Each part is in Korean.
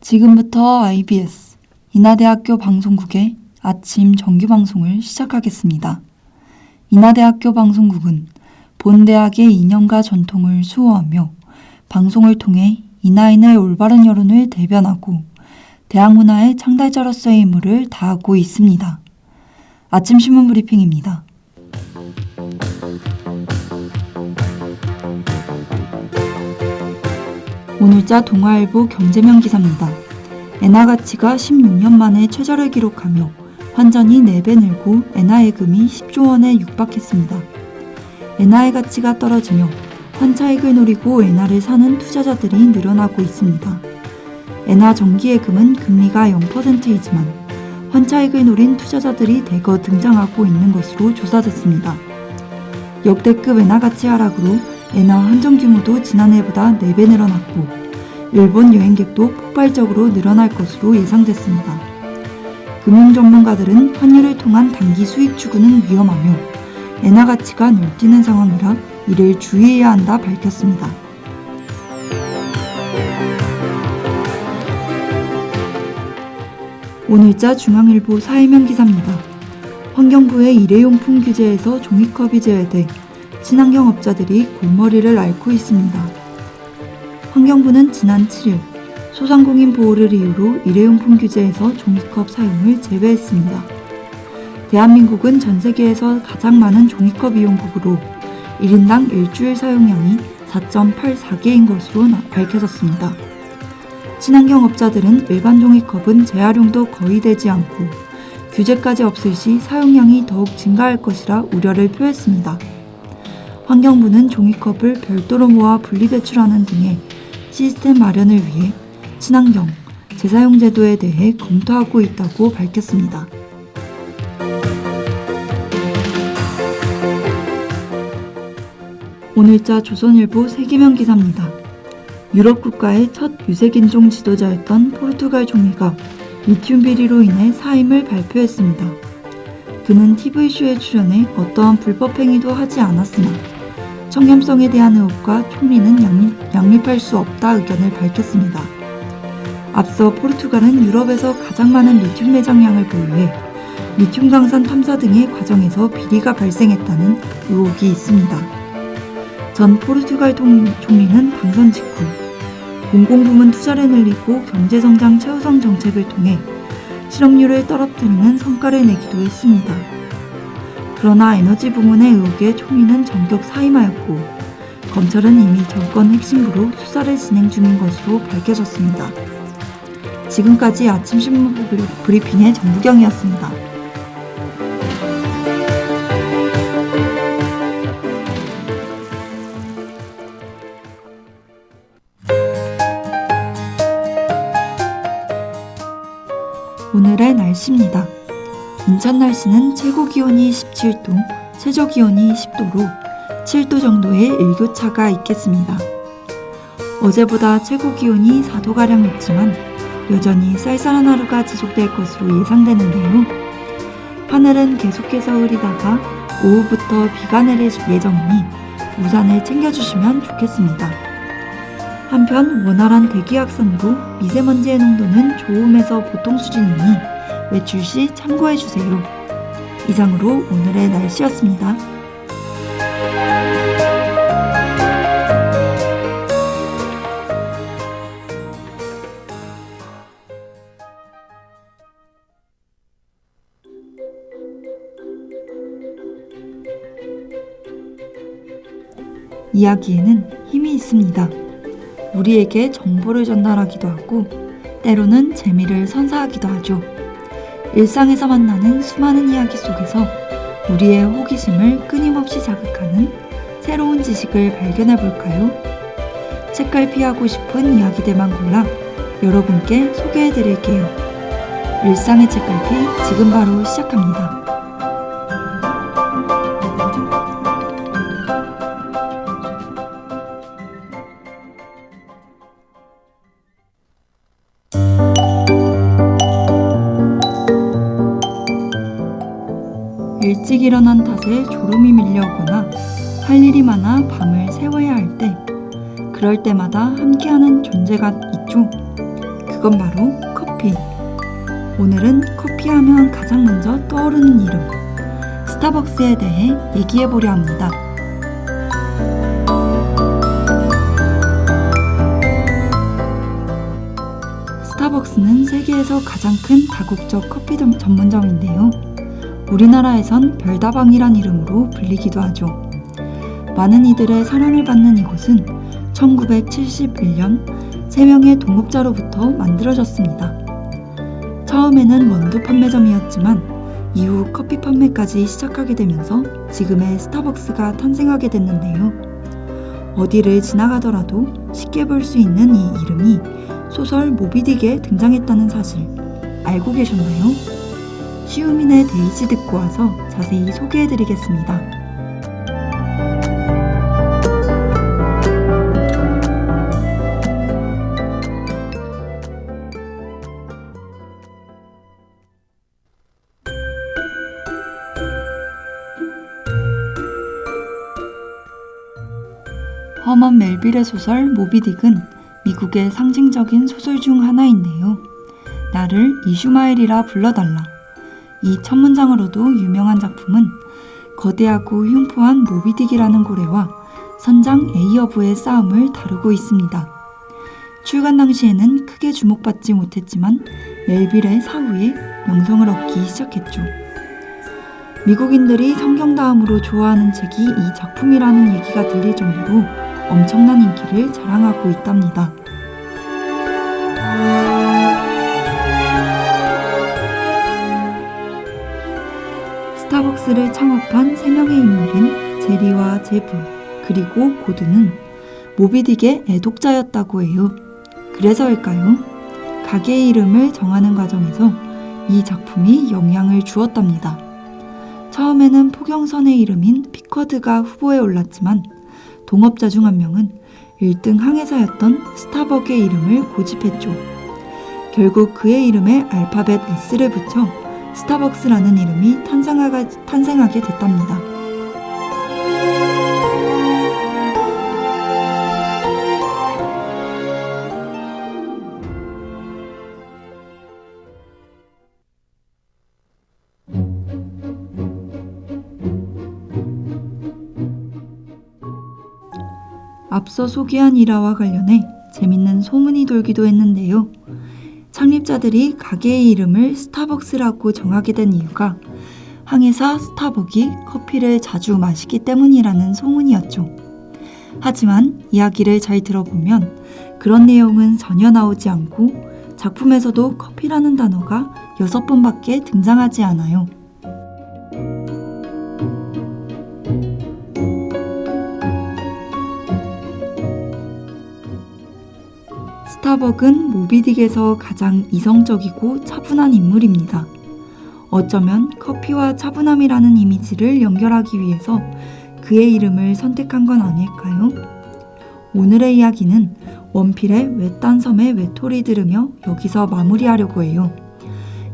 지금부터 IBS 인하대학교 방송국의 아침 정규방송을 시작하겠습니다. 인하대학교 방송국은 본대학의 이념과 전통을 수호하며 방송을 통해 인하인의 올바른 여론을 대변하고 대학 문화의 창달자로서의 임무를 다하고 있습니다. 아침 신문 브리핑입니다. 오늘자 동아일보 경제면 기사입니다. 엔화 가치가 16년 만에 최저를 기록하며 환전이 4배 늘고 엔화 예금이 10조 원에 육박했습니다. 엔화의 가치가 떨어지며 환차익을 노리고 엔화를 사는 투자자들이 늘어나고 있습니다. 엔화 정기예금은 금리가 0%이지만 환차익을 노린 투자자들이 대거 등장하고 있는 것으로 조사됐습니다. 역대급 엔화 가치 하락으로 엔화 환전 규모도 지난해보다 4배 늘어났고 일본 여행객도 폭발적으로 늘어날 것으로 예상됐습니다. 금융 전문가들은 환율을 통한 단기 수익 추구는 위험하며 엔화 가치가 늘뛰는 상황이라 이를 주의해야 한다 밝혔습니다. 오늘자 중앙일보 사회면 기사입니다. 환경부의 일회용품 규제에서 종이컵이 제외돼 친환경업자들이 골머리를 앓고 있습니다. 환경부는 지난 7일 소상공인 보호를 이유로 일회용품 규제에서 종이컵 사용을 제외했습니다. 대한민국은 전 세계에서 가장 많은 종이컵 이용국으로 1인당 일주일 사용량이 4.84개인 것으로 밝혀졌습니다. 친환경업자들은 일반 종이컵은 재활용도 거의 되지 않고 규제까지 없을 시 사용량이 더욱 증가할 것이라 우려를 표했습니다. 환경부는 종이컵을 별도로 모아 분리배출하는 등의 시스템 마련을 위해 친환경, 재사용 제도에 대해 검토하고 있다고 밝혔습니다. 오늘자 조선일보 세계면 기사입니다. 유럽 국가의 첫 유색인종 지도자였던 포르투갈 총리가 리튬 비리로 인해 사임을 발표했습니다. 그는 TV쇼에 출연해 어떠한 불법 행위도 하지 않았으나 청렴성에 대한 의혹과 총리는 양립할 수 없다 의견을 밝혔습니다. 앞서 포르투갈은 유럽에서 가장 많은 리튬 매장량을 보유해 리튬 강산 탐사 등의 과정에서 비리가 발생했다는 의혹이 있습니다. 전 포르투갈 총리는 당선 직후 공공부문 투자를 늘리고 경제성장 최우선 정책을 통해 실업률을 떨어뜨리는 성과를 내기도 했습니다. 그러나 에너지 부문의 의혹에 총리는 전격 사임하였고 검찰은 이미 정권 핵심부로 수사를 진행 중인 것으로 밝혀졌습니다. 지금까지 아침 신문 브리핑의 정부경이었습니다. 오늘의 날씨입니다. 인천 날씨는 최고 기온이 17도, 최저 기온이 10도로 7도 정도의 일교차가 있겠습니다. 어제보다 최고 기온이 4도가량 높지만 여전히 쌀쌀한 하루가 지속될 것으로 예상되는데요. 하늘은 계속해서 흐리다가 오후부터 비가 내릴 예정이니 우산을 챙겨주시면 좋겠습니다. 한편 원활한 대기 확산으로 미세먼지의 농도는 좋음에서 보통 수준이니 외출 시 참고해주세요. 이상으로 오늘의 날씨였습니다. 이야기에는 힘이 있습니다. 우리에게 정보를 전달하기도 하고 때로는 재미를 선사하기도 하죠. 일상에서 만나는 수많은 이야기 속에서 우리의 호기심을 끊임없이 자극하는 새로운 지식을 발견해 볼까요? 책갈피하고 싶은 이야기들만 골라 여러분께 소개해 드릴게요. 일상의 책갈피 지금 바로 시작합니다. 일찍 일어난 탓에 졸음이 밀려오거나 할 일이 많아 밤을 새워야 할 때, 그럴 때마다 함께하는 존재가 있죠. 그건 바로 커피. 오늘은 커피하면 가장 먼저 떠오르는 이름, 스타벅스에 대해 얘기해보려 합니다. 스타벅스는 세계에서 가장 큰 다국적 커피 전문점인데요. 우리나라에선 별다방이란 이름으로 불리기도 하죠. 많은 이들의 사랑을 받는 이곳은 1971년 3명의 동업자로부터 만들어졌습니다. 처음에는 원두 판매점이었지만 이후 커피 판매까지 시작하게 되면서 지금의 스타벅스가 탄생하게 됐는데요. 어디를 지나가더라도 쉽게 볼 수 있는 이 이름이 소설 모비딕에 등장했다는 사실 알고 계셨나요? 시우민의 데이지 듣고 와서 자세히 소개해드리겠습니다. 허먼 멜빌의 소설 모비딕은 미국의 상징적인 소설 중 하나인데요. 나를 이슈마엘이라 불러달라. 이 첫 문장으로도 유명한 작품은 거대하고 흉포한 모비딕이라는 고래와 선장 에이어브의 싸움을 다루고 있습니다. 출간 당시에는 크게 주목받지 못했지만 멜빌의 사후에 명성을 얻기 시작했죠. 미국인들이 성경 다음으로 좋아하는 책이 이 작품이라는 얘기가 들릴 정도로 엄청난 인기를 자랑하고 있답니다. 스타벅스를 창업한 3명의 인물인 제리와 제프 그리고 고드는 모비딕의 애독자였다고 해요. 그래서일까요? 가게의 이름을 정하는 과정에서 이 작품이 영향을 주었답니다. 처음에는 포경선의 이름인 피커드가 후보에 올랐지만 동업자 중 한 명은 1등 항해사였던 스타벅의 이름을 고집했죠. 결국 그의 이름에 알파벳 S를 붙여 스타벅스라는 이름이 탄생하게 됐답니다. 앞서 소개한 일화와 관련해 재밌는 소문이 돌기도 했는데요. 창립자들이 가게의 이름을 스타벅스라고 정하게 된 이유가 항해사 스타벅이 커피를 자주 마시기 때문이라는 소문이었죠. 하지만 이야기를 잘 들어보면 그런 내용은 전혀 나오지 않고 작품에서도 커피라는 단어가 6번밖에 등장하지 않아요. 스타벅은 모비딕에서 가장 이성적이고 차분한 인물입니다. 어쩌면 커피와 차분함이라는 이미지를 연결하기 위해서 그의 이름을 선택한 건 아닐까요? 오늘의 이야기는 원필의 외딴 섬의 외톨이 들으며 여기서 마무리하려고 해요.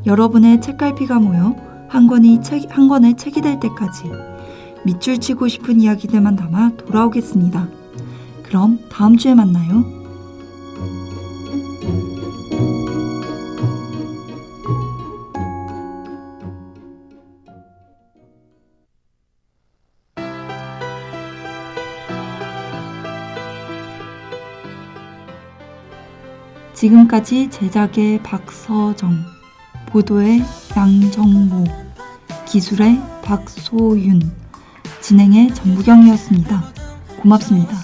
여러분의 책갈피가 모여 한 권의 책이 될 때까지 밑줄 치고 싶은 이야기들만 담아 돌아오겠습니다. 그럼 다음 주에 만나요. 지금까지 제작의 박서정, 보도의 양정모, 기술의 박소윤, 진행의 전부경이었습니다. 고맙습니다.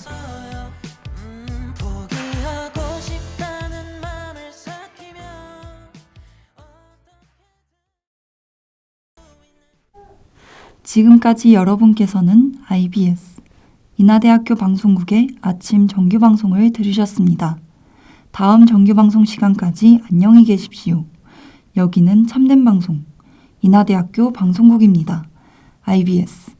지금까지 여러분께서는 IBS 인하대학교 방송국의 아침 정규방송을 들으셨습니다. 다음 정규방송 시간까지 안녕히 계십시오. 여기는 참된 방송 인하대학교 방송국입니다. IBS